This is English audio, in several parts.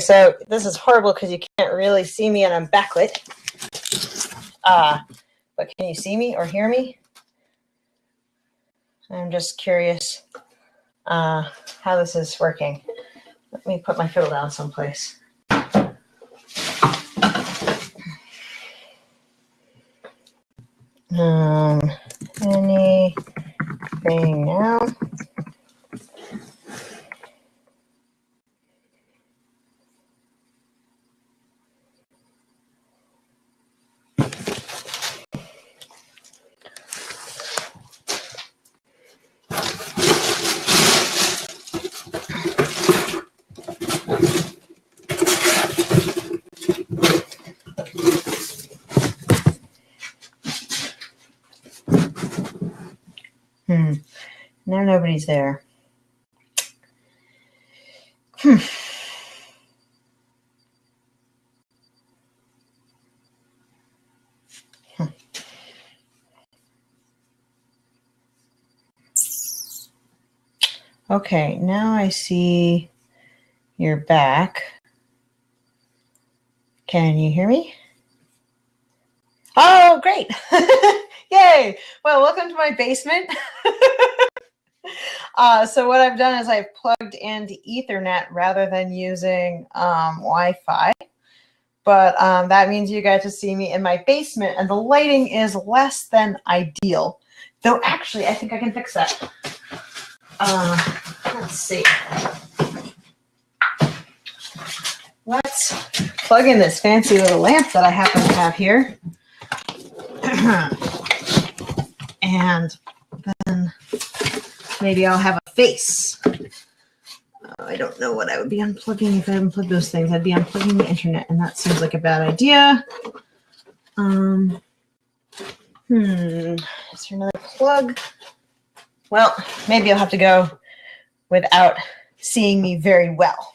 so this is horrible because you can't really see me and I'm backlit. But can you see me or hear me? I'm just curious how this is working. Let me put my fiddle down someplace. Anything now? Now nobody's there. Okay, now I see your back. Can you hear me? Oh, great. Yay. Well, welcome to my basement. So what I've done is I've plugged into Ethernet rather than using Wi-Fi. But that means you get to see me in my basement, and the lighting is less than ideal. Though actually, I think I can fix that. Let's see. Let's plug in this fancy little lamp that I happen to have here. And then maybe I'll have a face. I don't know what I would be unplugging if I unplugged those things. I'd be unplugging the internet, and that seems like a bad idea. Is there another plug? Well, maybe I'll have to go without seeing me very well,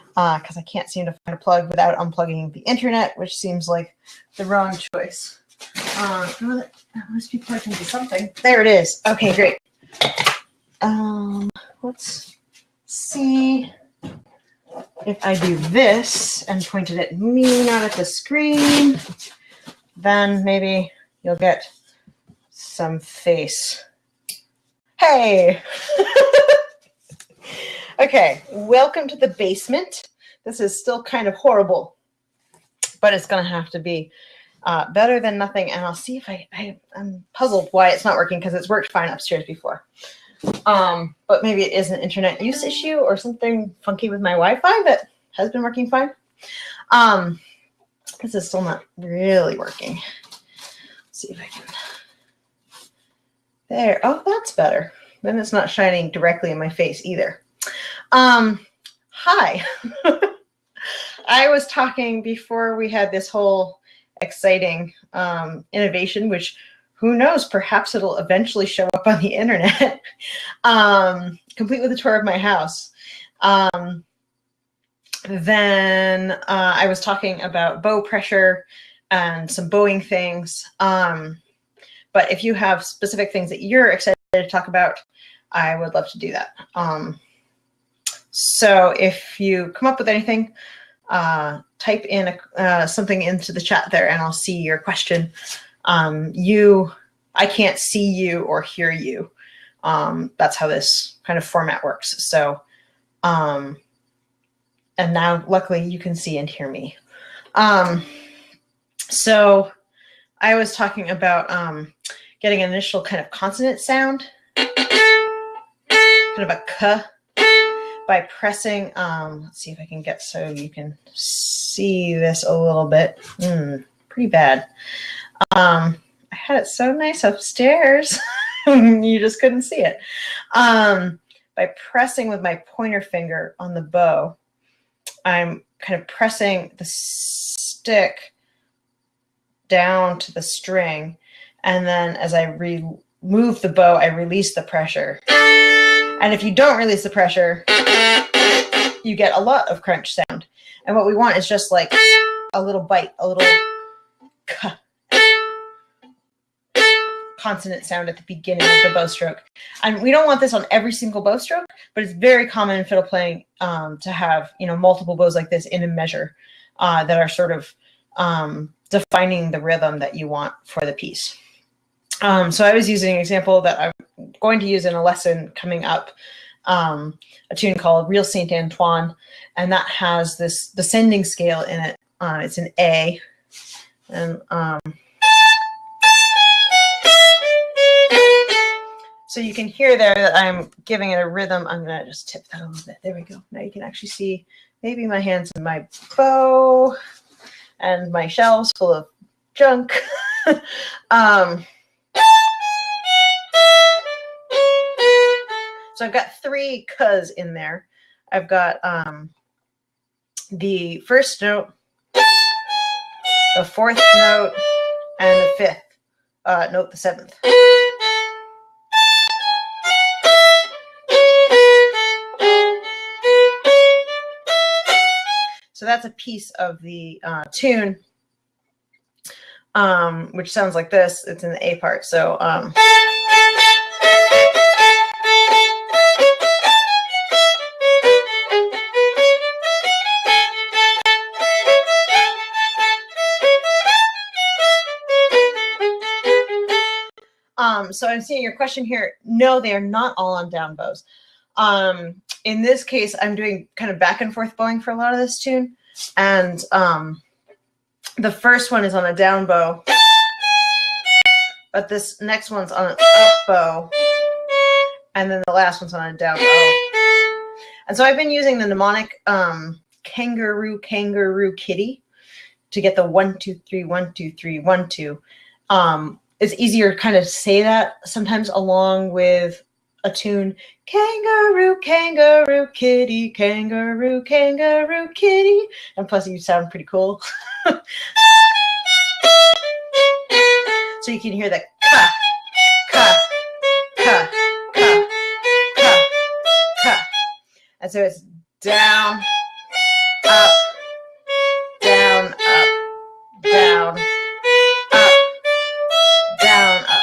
because I can't seem to find a plug without unplugging the internet, which seems like the wrong choice. It must be plugged into something. There it is. Okay, great. Let's see if I do this and point it at me, not at the screen. Then maybe you'll get some face. Hey! Okay, welcome to the basement. This is still kind of horrible, but it's going to have to be better than nothing. And I'll see if I'm puzzled why it's not working, because it's worked fine upstairs before. But maybe it is an internet use issue or something funky with my Wi-Fi that has been working fine. This is still not really working. Let's see if I can. There. Oh, that's better. Then it's not shining directly in my face either. Hi. I was talking before we had this whole exciting innovation, which who knows, perhaps it'll eventually show up on the internet, complete with a tour of my house. Then I was talking about bow pressure and some bowing things. But if you have specific things that you're excited to talk about, I would love to do that. So if you come up with anything, type in something into the chat there, and I'll see your question. I can't see you or hear you. That's how this kind of format works. So, and now luckily you can see and hear me. So I was talking about getting an initial kind of consonant sound, kind of a k, by pressing, let's see if I can get so you can see this a little bit. Pretty bad. I had it so nice upstairs. You just couldn't see it. By pressing with my pointer finger on the bow, I'm kind of pressing the stick down to the string. And then as I remove the bow, I release the pressure. And if you don't release the pressure, you get a lot of crunch sound. And what we want is just like a little bite, a little consonant sound at the beginning of the bow stroke. And we don't want this on every single bow stroke, but it's very common in fiddle playing to have, you know, multiple bows like this in a measure that are sort of defining the rhythm that you want for the piece. So I was using an example that I'm going to use in a lesson coming up, a tune called Real Saint Antoine, and that has this descending scale in it. It's an A, and so you can hear there that I'm giving it a rhythm. I'm going to just tip that a little bit. There we go. Now you can actually see maybe my hands in my bow and my shelves full of junk. So I've got 3 K's in there. I've got the first note, the 4th note, and the 5th note, the 7th. So that's a piece of the tune, which sounds like this. It's in the A part. So so I'm seeing your question here. No, they are not all on down bows. In this case, I'm doing kind of back and forth bowing for a lot of this tune. And the first one is on a down bow, but this next one's on an up bow. And then the last one's on a down bow. And so I've been using the mnemonic kangaroo, kangaroo, kitty to get the 1, 2, 3, 1, 2, 3, 1, 2. It's easier to kind of say that sometimes along with a tune, kangaroo, kangaroo, kitty, kangaroo, kangaroo, kitty. And plus you sound pretty cool. So you can hear the ka, ka, ka, ka, ka, ka. And so it's down, up, down, up, down, up, down, up.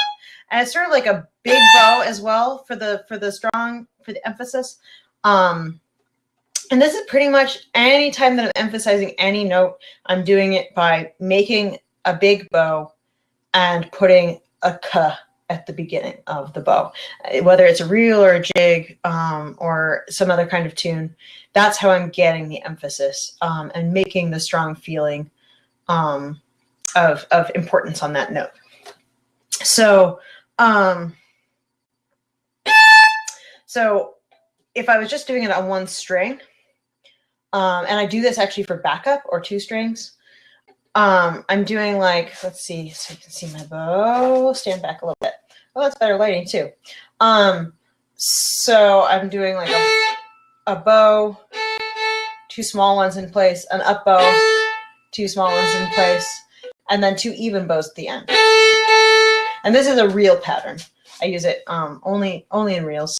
And it's sort of like a big bow as well for the emphasis. And this is pretty much any time that I'm emphasizing any note, I'm doing it by making a big bow and putting a ka at the beginning of the bow. Whether it's a reel or a jig or some other kind of tune, that's how I'm getting the emphasis and making the strong feeling of importance on that note. So, so if I was just doing it on one string, and I do this actually for backup or 2 strings, I'm doing like, let's see, so you can see my bow, stand back a little bit. Oh, that's better lighting too. So I'm doing like a bow, 2 small ones in place, an up bow, 2 small ones in place, and then 2 even bows at the end. And this is a reel pattern. I use it only in reels.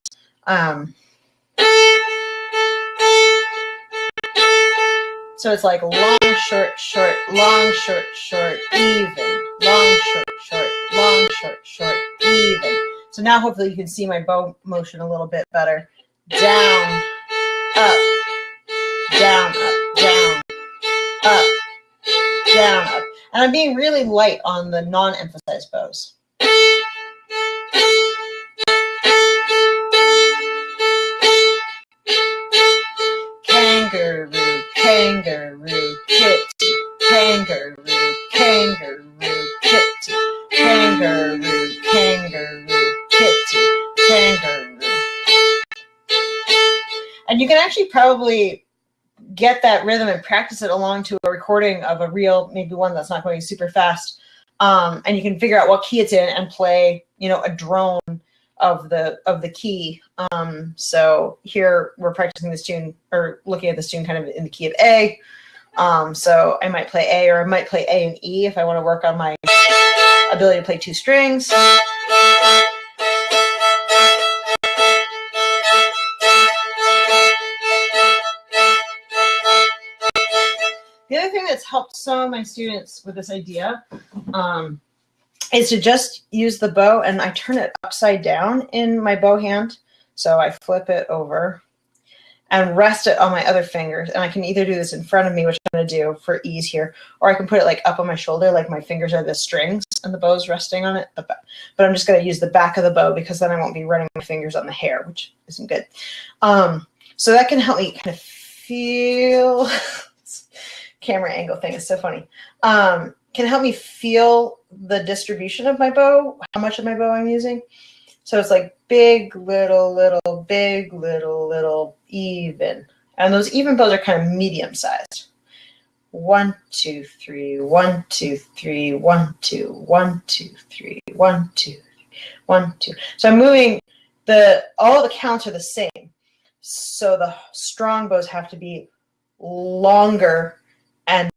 So it's like long, short, short, long, short, short, even, long, short, short, long, short, short, even. So now hopefully you can see my bow motion a little bit better. Down, up, down, up, down, up, down, up. And I'm being really light on the non-emphasized bows. Kangaroo, kangaroo, kitty, kangaroo, kangaroo, kitty, kangaroo, kangaroo, kitty, kangaroo. And you can actually probably get that rhythm and practice it along to a recording of a reel, maybe one that's not going super fast. And you can figure out what key it's in and play, you know, a drone of the key. So here we're practicing this tune, or looking at this tune kind of in the key of A. So I might play A, or I might play A and E if I want to work on my ability to play 2 strings. The other thing that's helped some of my students with this idea is to just use the bow, and I turn it upside down in my bow hand. So I flip it over and rest it on my other fingers. And I can either do this in front of me, which I'm going to do for ease here, or I can put it like up on my shoulder, like my fingers are the strings and the bow's resting on it. But I'm just going to use the back of the bow because then I won't be running my fingers on the hair, which isn't good. So that can help me kind of feel, camera angle thing is so funny. Can help me feel the distribution of my bow, how much of my bow I'm using. So it's like big, little, little, big, little, little, even. And those even bows are kind of medium sized. 1, 2, 3, 1, 2, 3, 1, 2, 1, 2, 3, 1, 2, 3, 1, 2. So I'm moving all the counts are the same. So the strong bows have to be longer and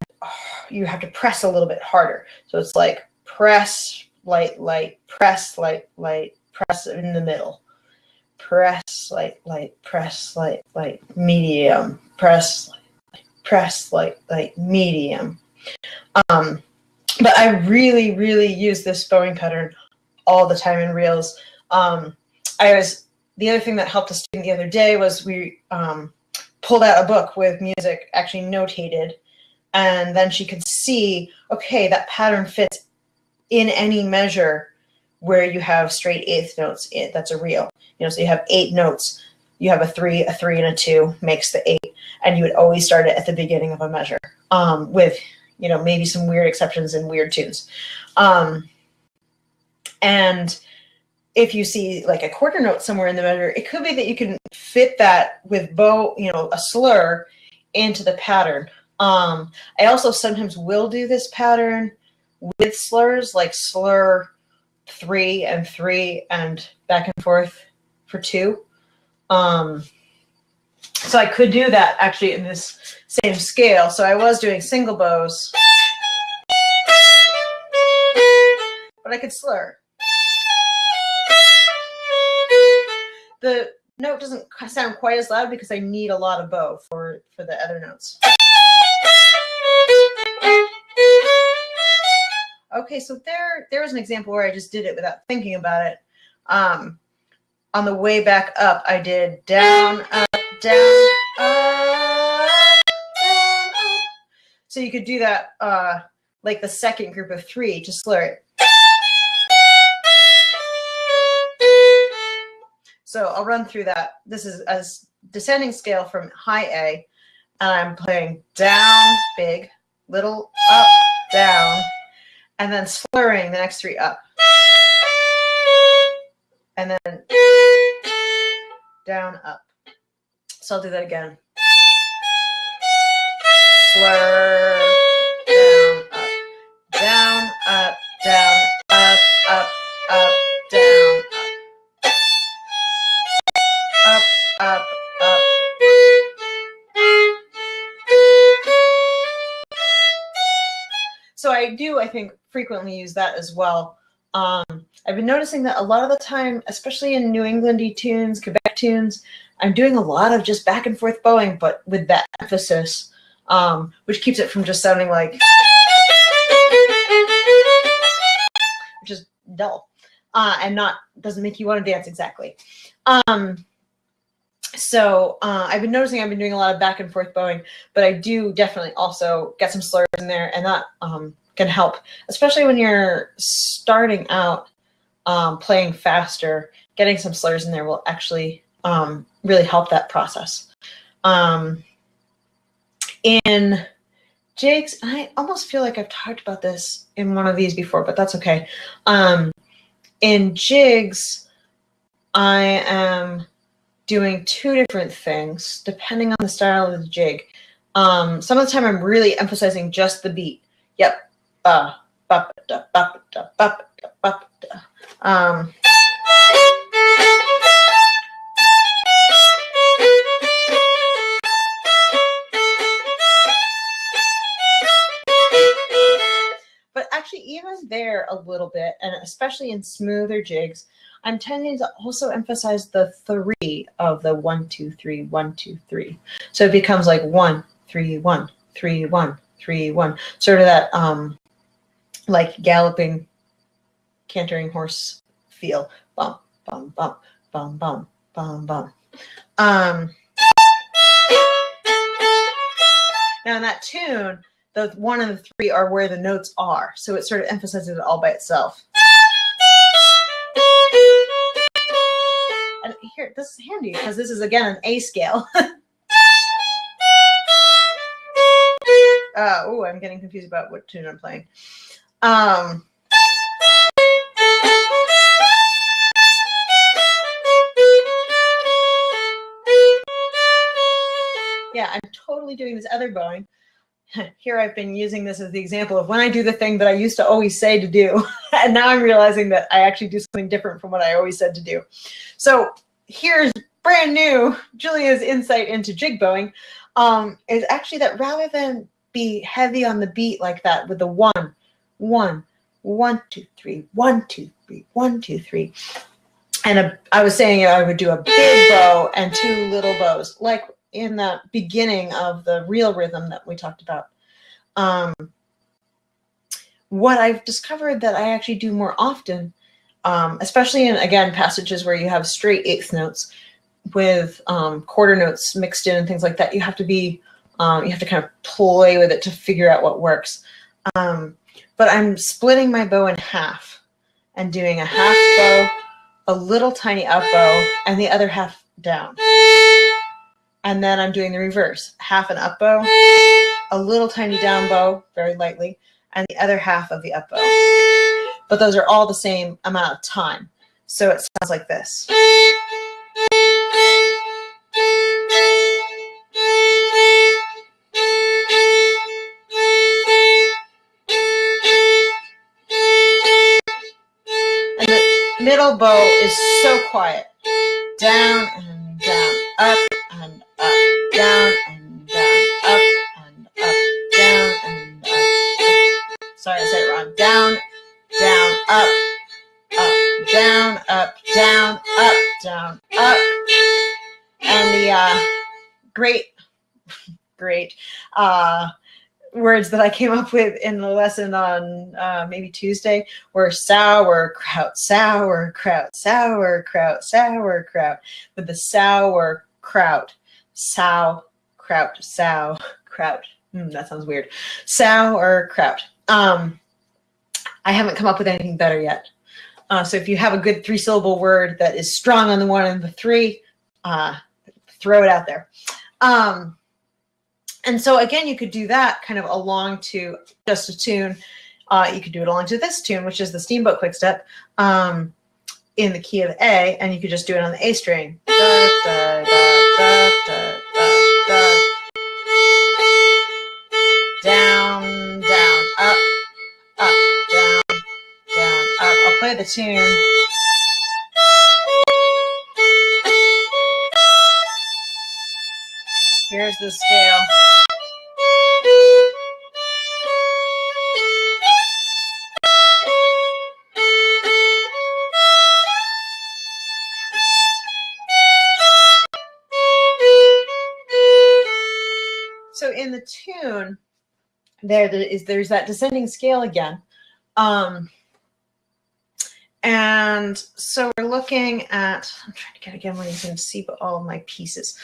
you have to press a little bit harder. So it's like press, light, light, press, light, light, press in the middle. Press, light, light, press, light, light, medium, press, light, light, press, light, light, medium. But I really, really use this bowing pattern all the time in reels. The other thing that helped us do the other day was we pulled out a book with music actually notated, and then she could see, okay, that pattern fits in any measure where you have straight eighth notes. That's a reel. So you have 8 notes. You have a 3, a 3, and a 2 makes the 8, and you would always start it at the beginning of a measure, with maybe some weird exceptions and weird tunes. And if you see like a quarter note somewhere in the measure, it could be that you can fit that with bow, a slur into the pattern. I also sometimes will do this pattern with slurs, like slur 3 and 3 and back and forth for 2. So I could do that actually in this same scale. So I was doing single bows, but I could slur. The note doesn't sound quite as loud because I need a lot of bow for the other notes. Okay, so there was an example where I just did it without thinking about it. On the way back up, I did down, up, down, up, down, up. So you could do that like the second group of 3 to slur it. So I'll run through that. This is a descending scale from high A, and I'm playing down, big, little, up, down, and then slurring the next 3 up. And then down, up. So I'll do that again. Slur, down, up, down, up, up, up, down, up, up, up. So I do, I think, frequently use that as well. I've been noticing that a lot of the time, especially in New Englandy tunes, Quebec tunes, I'm doing a lot of just back and forth bowing, but with that emphasis, which keeps it from just sounding like, which is dull, and doesn't make you want to dance exactly. So I've been noticing I've been doing a lot of back and forth bowing, but I do definitely also get some slurs in there, and that can help, especially when you're starting out playing faster. Getting some slurs in there will actually really help that process. In jigs, I almost feel like I've talked about this in one of these before, but that's okay. In jigs, I am doing 2 different things depending on the style of the jig. Some of the time I'm really emphasizing just the beat. Yep. But actually, even there a little bit, and especially in smoother jigs, I'm tending to also emphasize the 3 of the 1, 2, 3, 1, 2, 3. So it becomes like 1, 3, 1, 3, 1, 3, 1. Sort of that like galloping cantering horse feel. Bum, bum, bum, bum, bum, bum, bum. Now in that tune, the 1 and the 3 are where the notes are. So it sort of emphasizes it all by itself. And here, this is handy because this is, again, an A scale. Oh, I'm getting confused about what tune I'm playing. Yeah, I'm totally doing this other bowing. Here I've been using this as the example of when I do the thing that I used to always say to do. And now I'm realizing that I actually do something different from what I always said to do. So here's brand new Julia's insight into jig bowing, is actually that rather than be heavy on the beat like that with the 1, 1, 1, 2, 3, 1, 2, 3, 1, 2, 3. And I was saying I would do a big bow and 2 little bows, like in the beginning of the real rhythm that we talked about. What I've discovered that I actually do more often, especially in, again, passages where you have straight 8th notes with quarter notes mixed in and things like that, you have to be, you have to kind of play with it to figure out what works. But I'm splitting my bow in half and doing a half bow, a little tiny up bow, and the other half down. And then I'm doing the reverse, half an up bow, a little tiny down bow, very lightly, and the other half of the up bow. But those are all the same amount of time. So it sounds like this. And the middle bow is so quiet. Down and down, up and up, down and down, up and up, down and up. Sorry, I said it wrong. Down, down, up, down, up, down, up, down, up. And the great words that I came up with in the lesson on maybe Tuesday were sauerkraut, sauerkraut, sauerkraut, sauerkraut, with the sauerkraut, sauerkraut, sauerkraut. That sounds weird. Sauerkraut. I haven't come up with anything better yet. So if you have a good 3-syllable word that is strong on the 1 and the 3, throw it out there. And so again, you could do that kind of along to just a tune. You could do it along to this tune, which is the Steamboat Quickstep, in the key of A, and you could just do it on the A string. Da, da, da, da, da, da. Down, down, up, down, down, up. I'll play the tune. Here's the scale. So in the tune, there's that descending scale again. And so we're looking at, I'm trying to get again where you can see all of my pieces.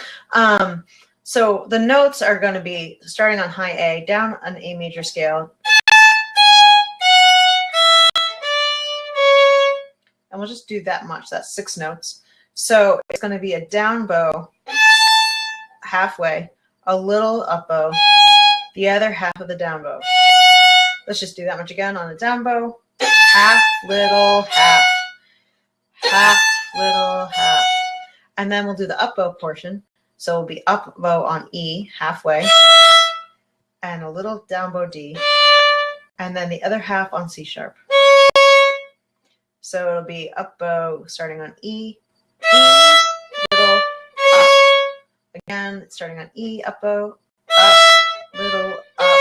So the notes are going to be starting on high A, down an A major scale. And we'll just do that much. That's 6 notes. So it's going to be a down bow halfway, a little up bow, the other half of the down bow. Let's just do that much again on the down bow. Half, little, half. Half, little, half. And then we'll do the up bow portion. So it'll be up bow on E, halfway, and a little down bow D, and then the other half on C sharp. So it'll be up bow starting on E, little, up. Again, starting on E, up bow, up, little, up.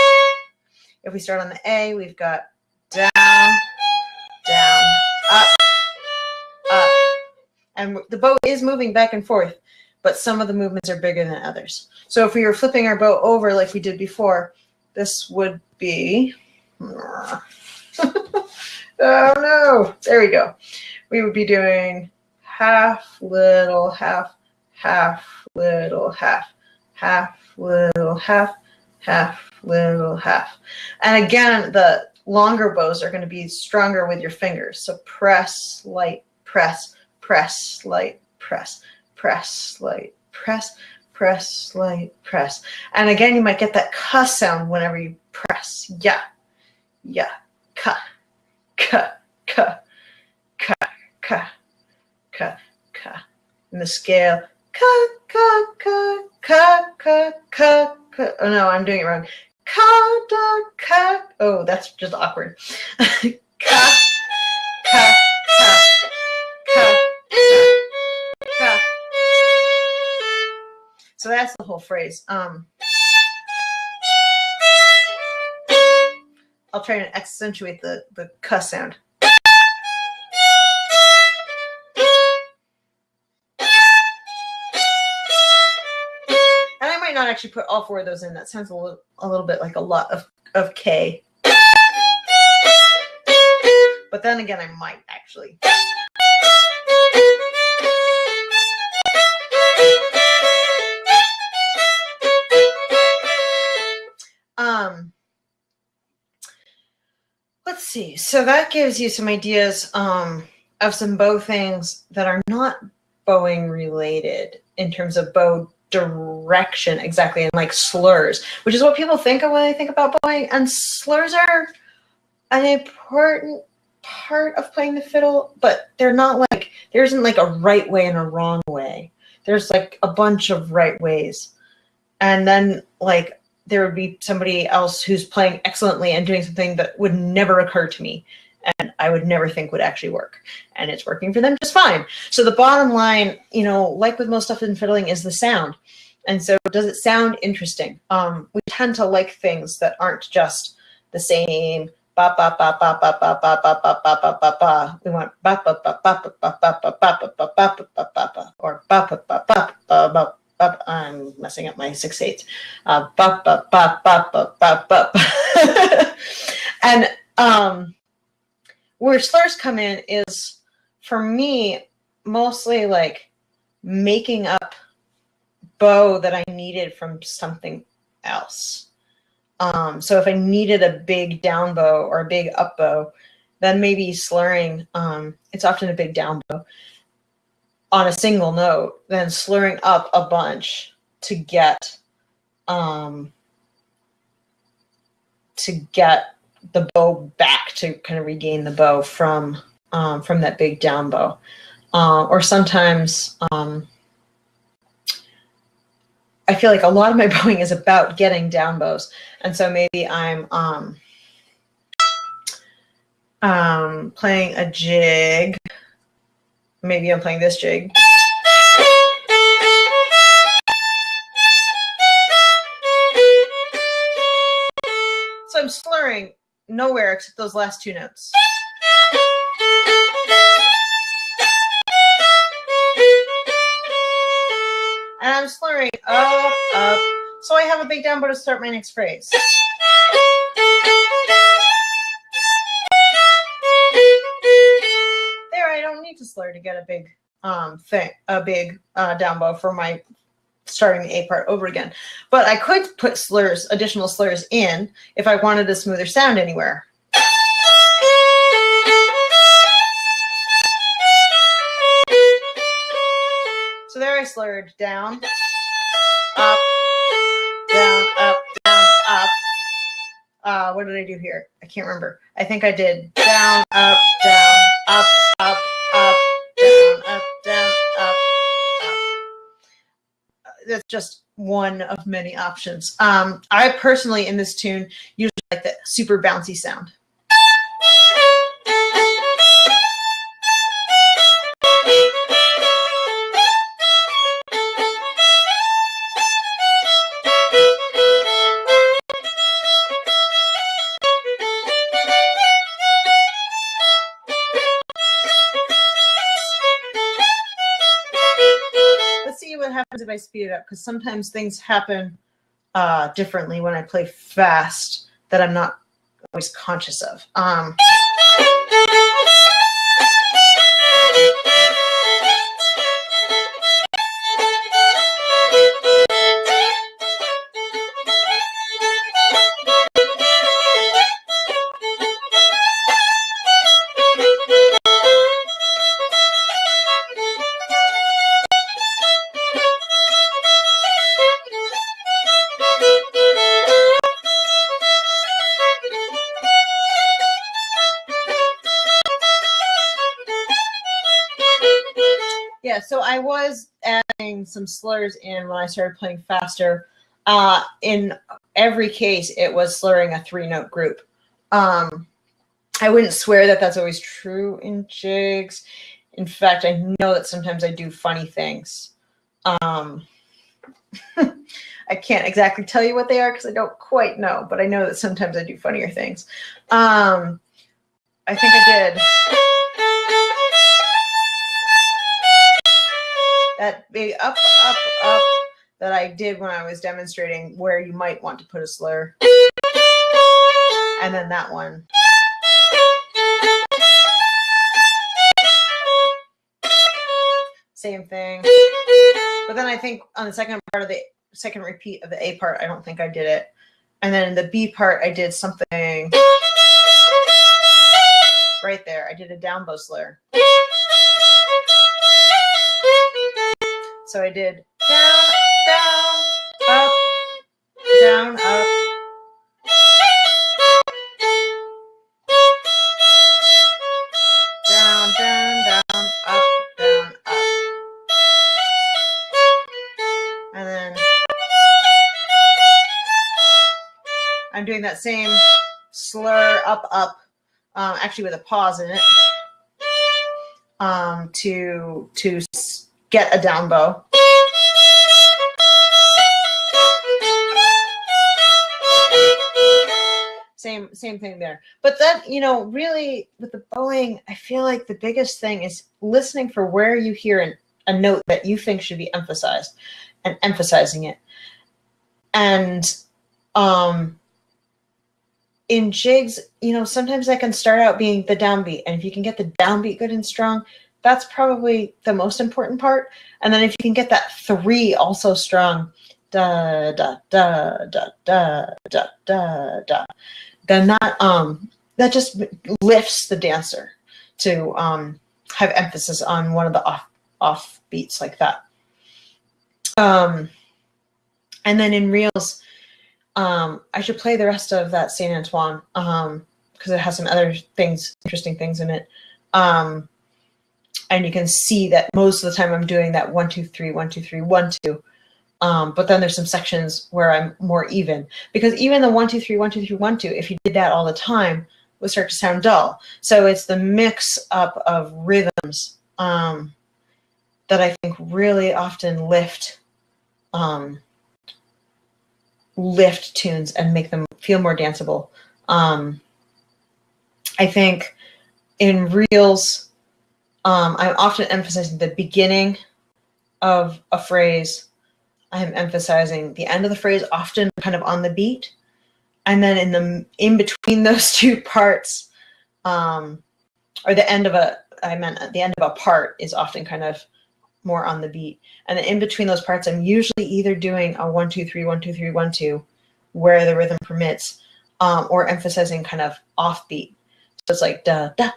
If we start on the A, we've got down, down, up, up. And the bow is moving back and forth, but some of the movements are bigger than others. So if we were flipping our bow over like we did before, this would be, Oh no, there we go. We would be doing half, little, half, half, little, half, half, little, half, half, little, half. And again, the longer bows are going to be stronger with your fingers. So press, light, press, press, light, press, press, light, press, press, light, press. And again, you might get that ka sound whenever you press. Yeah, yeah, ka, ka, ka, ka, ka, ka, ka. And the scale, ka, ka, ka, ka, ka, ka, ka. Oh no, I'm doing it wrong. Ka, da, ka. Oh, that's just awkward. Ka, ka, ka, ka, ka, ka. So that's the whole phrase. I'll try and accentuate the ka sound. And I might not actually put all four of those in. That sounds a little bit like a lot of K. But then again, I might actually. Let's see. So that gives you some ideas of some bow things that are not bowing related in terms of bow direction exactly, and like slurs, which is what people think of when they think about bowing. And slurs are an important part of playing the fiddle, but they're not like, there isn't like a right way and a wrong way. There's like a bunch of right ways. And then like there would be somebody else who's playing excellently and doing something that would never occur to me and I would never think would actually work. And it's working for them just fine. So the bottom line, you know, like with most stuff in fiddling, is the sound. And so does it sound interesting? We tend to like things that aren't just the same ba ba ba ba ba ba ba ba ba ba ba ba ba. We want ba ba ba ba ba ba ba ba ba ba ba ba ba ba, or ba ba ba ba ba ba. I'm messing up my 6/8. And where slurs come in is, for me, mostly like making up bow that I needed from something else. So if I needed a big down bow or a big up bow, then maybe slurring, it's often a big down bow, on a single note, then slurring up a bunch to get the bow back, to kind of regain the bow from that big down bow. Or sometimes I feel like a lot of my bowing is about getting down bows, and so maybe I'm playing a jig. Maybe I'm playing this jig. So I'm slurring nowhere except those last two notes. And I'm slurring up, up. So I have a big down bow to start my next phrase. There, I don't need to slur to get a big down bow for my starting the A part over again. But I could put slurs, additional slurs in, if I wanted a smoother sound anywhere. So there I slurred down, up, down, up, down, up. What did I do here? I can't remember. I think I did down, up, up, up, down, up, down, up, up. That's just one of many options. I personally, in this tune, usually like the super bouncy sound. What happens if I speed it up, because sometimes things happen differently when I play fast that I'm not always conscious of. Yeah, so I was adding some slurs in when I started playing faster. In every case, it was slurring a 3-note group. I wouldn't swear that that's always true in jigs. In fact, I know that sometimes I do funny things. I can't exactly tell you what they are because I don't quite know, but I know that sometimes I do funnier things. I think I did. That big up, up, up that I did when I was demonstrating where you might want to put a slur. And then that one. Same thing. But then I think on the second part of the second repeat of the A part, I don't think I did it. And then in the B part, I did something right there. I did a down bow slur. So I did down, down, up, down, up. Down, down, down, up, down, up. And then I'm doing that same slur up, up, actually with a pause in it, to get a down bow. Same thing there. But that, you know, really with the bowing, I feel like the biggest thing is listening for where you hear a note that you think should be emphasized and emphasizing it. And in jigs, you know, sometimes I can start out being the downbeat. And if you can get the downbeat good and strong, that's probably the most important part. And then if you can get that 3 also strong, da, da, da, da, da, da, da, da, then that just lifts the dancer to have emphasis on one of the off beats like that. And then in reels, I should play the rest of that Saint Antoine because it has some other things, interesting things in it. And you can see that most of the time I'm doing that 1, 2, 3, 1, 2, 3, 1, 2. But then there's some sections where I'm more even, because even the 1, 2, 3, 1, 2, 3, 1, 2, if you did that all the time, would start to sound dull. So it's the mix up of rhythms that I think really often lift tunes and make them feel more danceable. I think in reels, I'm often emphasizing the beginning of a phrase. I'm emphasizing the end of the phrase, often kind of on the beat. And then in between those two parts, or the end of the end of a part is often kind of more on the beat. And then in between those parts, I'm usually either doing a 1, 2, 3, 1, 2, 3, 1, 2, where the rhythm permits, or emphasizing kind of offbeat. So it's like da, da,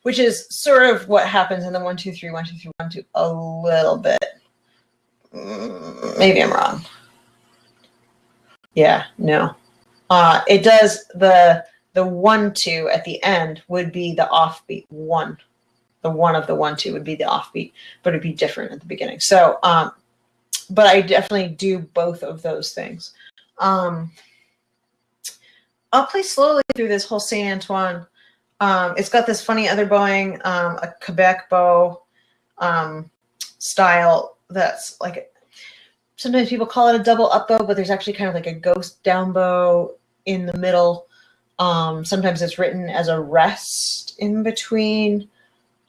which is sort of what happens in the 1, 2, 3, 1, 2, 3, 1, 2 a little bit. Maybe I'm wrong. Yeah, no. It does the 1, 2 at the end would be the offbeat 1. The 1 of the 1, 2 would be the offbeat, but it'd be different at the beginning. So, but I definitely do both of those things. I'll play slowly through this whole Saint Antoine. It's got this funny other bowing, a Quebec bow style that's like, sometimes people call it a double up bow, but there's actually kind of like a ghost down bow in the middle. Sometimes it's written as a rest in between.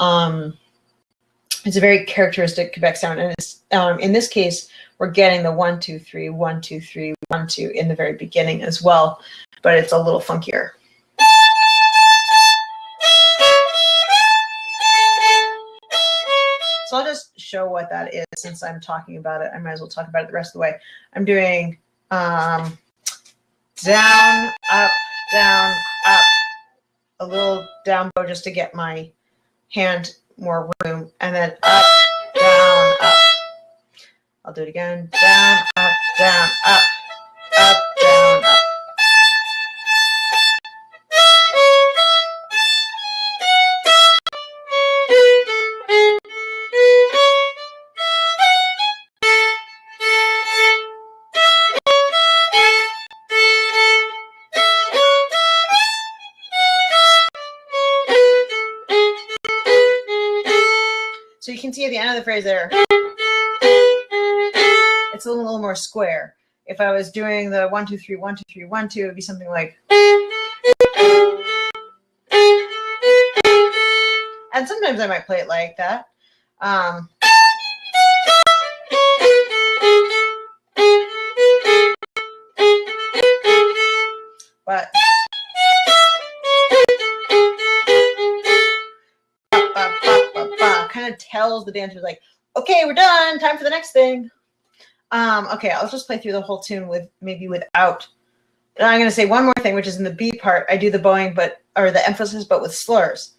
It's a very characteristic Quebec sound, and it's in this case we're getting the 1 2 3 1 2 3 1 2 in the very beginning as well, but it's a little funkier. So I'll just show what that is since I'm talking about it. I might as well talk about it the rest of the way. I'm doing down, up, a little down bow just to get my hand more room, and then up, down, up. I'll do it again. Down, up, down, up, down, up. So you can see at the end of the phrase there, it's a little more square. If I was doing the 1 2 3 1 2 3 1 2, it would be something like. And sometimes I might play it like that. But kind of tells the dancers like, okay, we're done. Time for the next thing. Okay, I'll just play through the whole tune with maybe without. And I'm going to say one more thing, which is in the B part. I do the bowing, or the emphasis, but with slurs.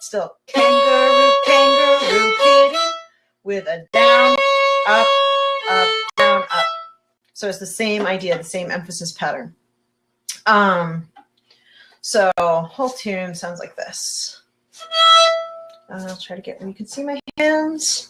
Still, kangaroo, kangaroo, kitty, with a down, up, down, up. So it's the same idea, the same emphasis pattern. So whole tune sounds like this. I'll try to get where you can see my hands.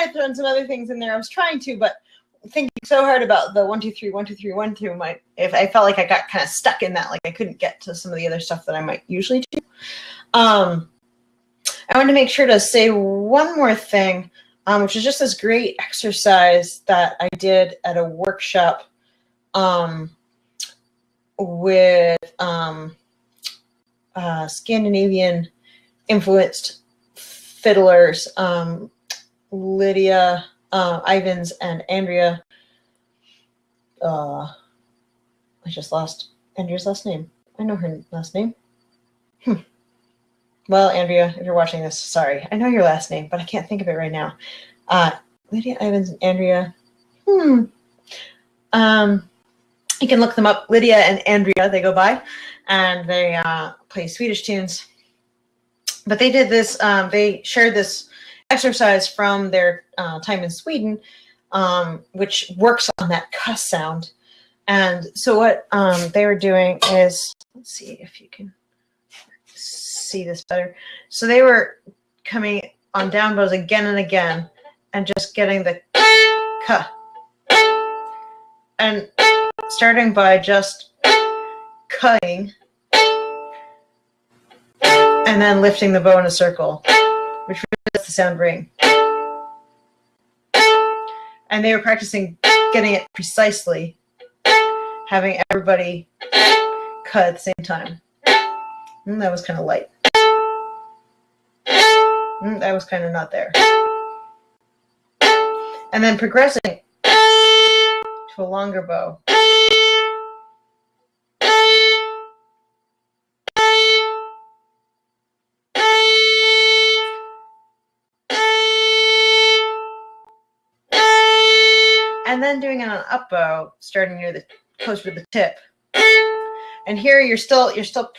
might have thrown some other things in there. I was trying to, but thinking so hard about the 1 2 3 1 2 3 1 2 if I felt like I got kind of stuck in that, like I couldn't get to some of the other stuff that I might usually do. I wanted to make sure to say one more thing, which is just this great exercise that I did at a workshop with Scandinavian influenced fiddlers, Lydia Ivans and Andrea. I just lost Andrea's last name. I know her last name. Well, Andrea, if you're watching this, sorry. I know your last name, but I can't think of it right now. Lydia Ivans and Andrea. You can look them up. Lydia and Andrea, they go by, and they play Swedish tunes. But they did this, they shared this exercise from their time in Sweden, which works on that cuss sound. And so what they were doing is, let's see if you can see this better. So they were coming on down bows again and again and just getting the cuh. And starting by just cutting and then lifting the bow in a circle, which really lets the sound ring. And they were practicing getting it precisely, having everybody cut at the same time. That was kind of light. That was kind of not there. And then progressing to a longer bow. And then doing it on an up bow, starting near the closer to the tip. And here you're still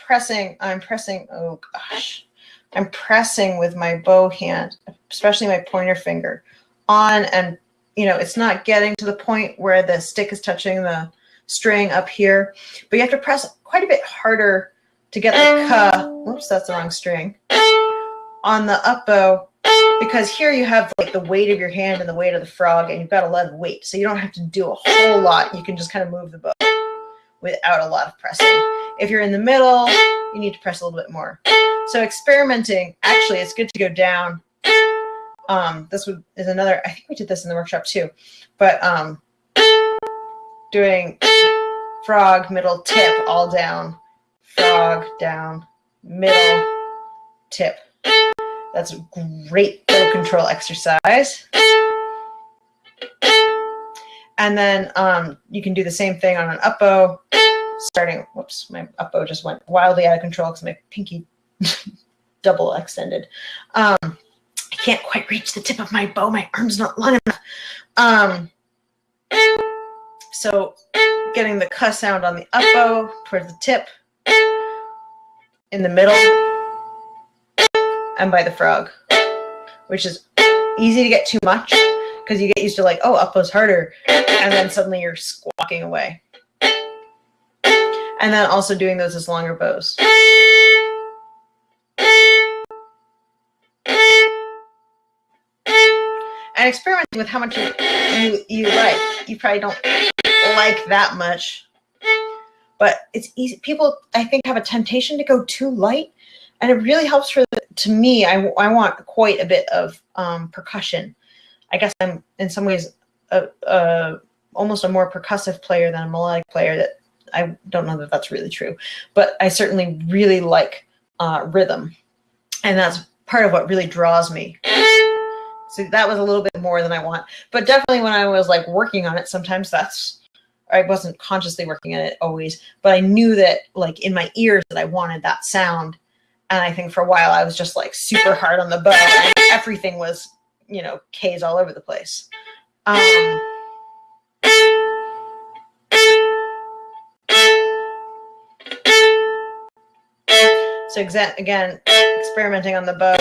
pressing. I'm pressing. Oh gosh, I'm pressing with my bow hand, especially my pointer finger, on, and it's not getting to the point where the stick is touching the string up here, but you have to press quite a bit harder to get the ka. Oops, that's the wrong string. On the up bow, because here you have like the weight of your hand and the weight of the frog, and you've got a lot of weight, so you don't have to do a whole lot. You can just kind of move the bow without a lot of pressing. If you're in the middle, you need to press a little bit more. So experimenting, actually, it's good to go down. This is another, I think we did this in the workshop too, but doing frog, middle, tip, all down, frog, down, middle, tip. That's a great bow control exercise. And then you can do the same thing on an up bow, starting, whoops, my up bow just went wildly out of control because my pinky double extended. I can't quite reach the tip of my bow. My arm's not long enough. So getting the cuh sound on the up bow towards the tip, in the middle, and by the frog, which is easy to get too much because you get used to like, oh, up bow's harder, and then suddenly you're squawking away. And then also doing those as longer bows. And experimenting with how much you like. You probably don't like that much, but it's easy. People, I think, have a temptation to go too light, and it really helps to me. I want quite a bit of percussion. I guess I'm in some ways almost a more percussive player than a melodic player. That I don't know that that's really true, but I certainly really like rhythm, and that's part of what really draws me. So that was a little bit more than I want, but definitely when I was like working on it, sometimes I wasn't consciously working on it always, but I knew that like in my ears that I wanted that sound. And I think for a while I was just like super hard on the bow, and everything was, K's all over the place. So again, experimenting on the bow.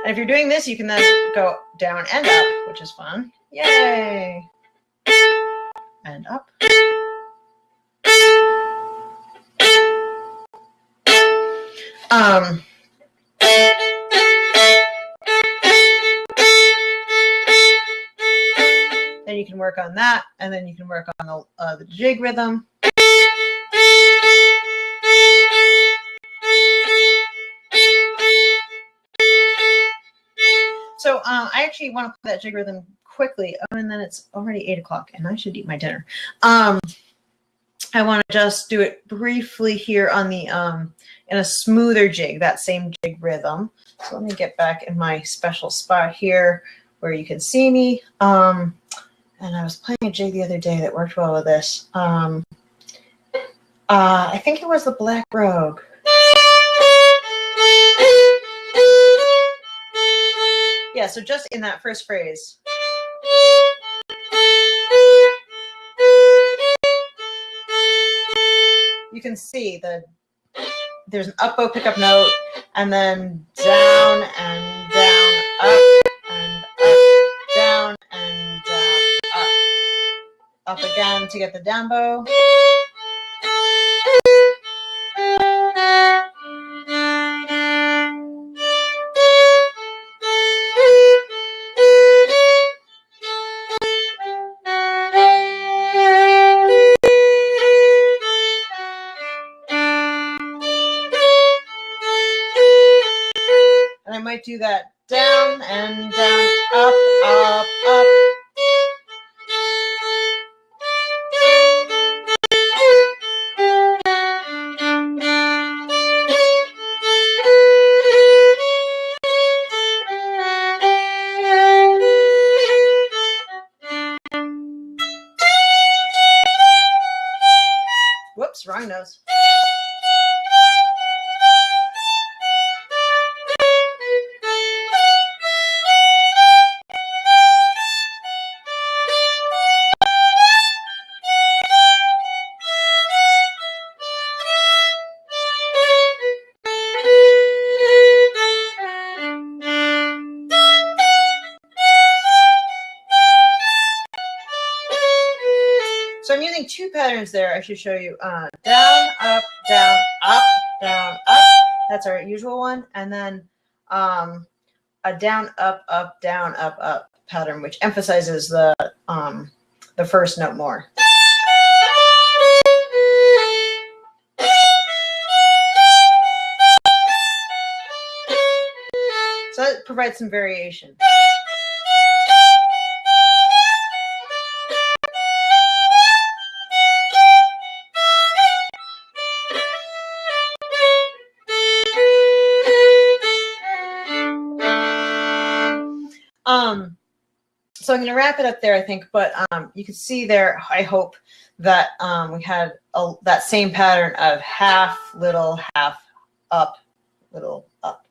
And if you're doing this, you can then go down and up, which is fun. Yay! And up. then you can work on that, and then you can work on the jig rhythm. So I actually want to play that jig rhythm quickly. Oh, and then it's already 8 o'clock, and I should eat my dinner. I want to just do it briefly here on the in a smoother jig, that same jig rhythm. So let me get back in my special spot here where you can see me. And I was playing a jig the other day that worked well with this. I think it was the Black Rogue. Yeah, so just in that first phrase. You can see there's an up bow pickup note, and then down and down, up and up, down and down, up again to get the down bow. And I might do that down and down, up, up, up. Whoops, wrong nose. So I'm using two patterns there. I should show you down, up, down, up, down, up. That's our usual one. And then a down, up, down, up pattern, which emphasizes the first note more. So that provides some variation. So I'm going to wrap it up there, I think, but you can see there, I hope, that we had that same pattern of half, little, half, up, little, up,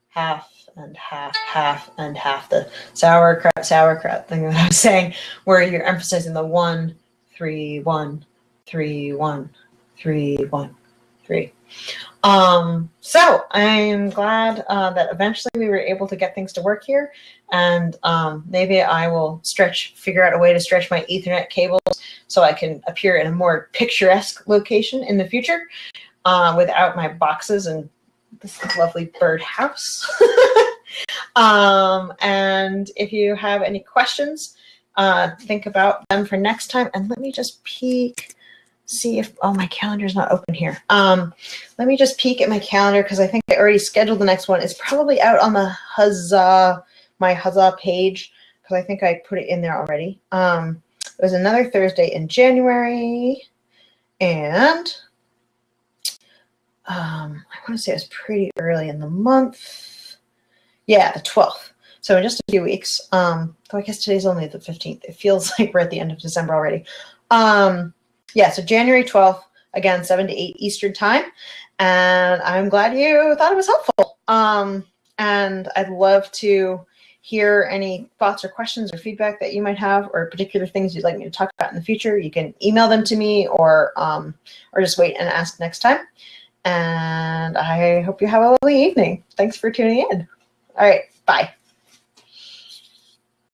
half, and half, half, and half, the sauerkraut thing that I was saying, where you're emphasizing the 1, 3, 1, 3, 1, 3, 1, 3. So I'm glad that eventually we were able to get things to work here, and maybe I will figure out a way to stretch my Ethernet cables so I can appear in a more picturesque location in the future without my boxes and this lovely bird house. And if you have any questions, think about them for next time. And let me just peek. See if, oh, my calendar's not open here. Let me just peek at my calendar because I think I already scheduled the next one. It's probably out on the my Huzzah page because I think I put it in there already. It was another Thursday in January, and I want to say it was pretty early in the month. Yeah, the 12th. So in just a few weeks. Though I guess today's only the 15th. It feels like we're at the end of December already. Yeah, so January 12th, again, 7 to 8 Eastern time. And I'm glad you thought it was helpful. And I'd love to hear any thoughts or questions or feedback that you might have, or particular things you'd like me to talk about in the future. You can email them to me, or just wait and ask next time. And I hope you have a lovely evening. Thanks for tuning in. All right, bye.